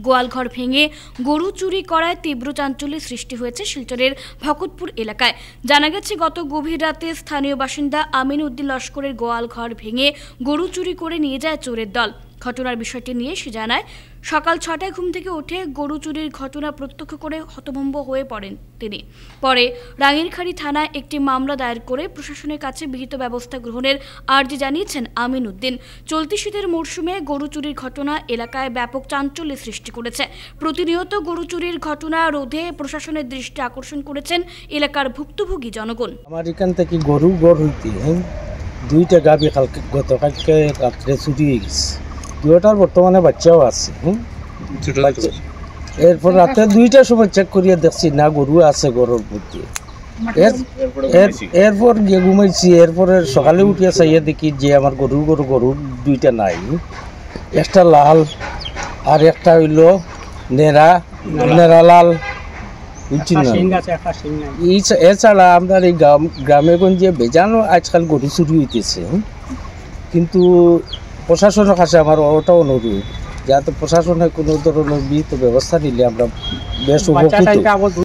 গোয়ালঘর ভেঙে গরু চুরি করায় তীব্র চাঞ্চল্যের সৃষ্টি হয়েছে শিলচরের ভকতপুর এলাকায়। জানা গেছে, গত গভীর রাতে স্থানীয় বাসিন্দা আমিন উদ্দিন লস্করের গোয়ালঘর ভেঙে গরু চুরি করে নিয়ে যায় চোরের দল। ঘটনার বিষয়টি নিয়ে সে জানায়, সকাল 6টায় ঘুম থেকে উঠে গরু চুরির ঘটনা প্রত্যক্ষ করে হতভম্ব হয়ে পড়েন তিনি। পরে রাঙ্গিরখাড়ি থানায় একটি মামলা দায়ের করে প্রশাসনের কাছে বিহিত ব্যবস্থা গ্রহণের আর্জি জানিয়েছেন আমিন উদ্দিন। চলতি শীতের মরশুমে গরু চুরির ঘটনা এলাকায় ব্যাপক চাঞ্চল্যের সৃষ্টি করেছে। প্রতিনিয়ত গরু চুরির ঘটনা রোধে প্রশাসনের দৃষ্টি আকর্ষণ করেছেন এলাকার ভুক্তভোগী জনগণ। আমার এখান থেকে গরু হইতে দুইটা গাভী গতকালকে রাত্রে চুরি হয়ে গেছে। দুটার বর্তমানে বাচ্চাও আছে। এরপর রাতে 2টার সময় চেক করিয়া দেখছি না গরু আছে গরুর মধ্যে। এরপর গিয়ে ঘুমাইছি। এরপরে সকালে উঠিয়া চাইয়া দেখি যে আমার গরুর 2টা নাই, একটা লাল আর একটা হইল নেড়া লাল। এছাড়া আপনার এই গ্রামে গঞ্জে বেজানো আজকাল গরু চুরি হইতেছে। কিন্তু প্রশাসনের কাছে আমার ওটা অনুরোধ, যাতে প্রশাসনের কোনো ধরনের বিহিত ব্যবস্থা নিলে আমরা বেশ উপকৃত।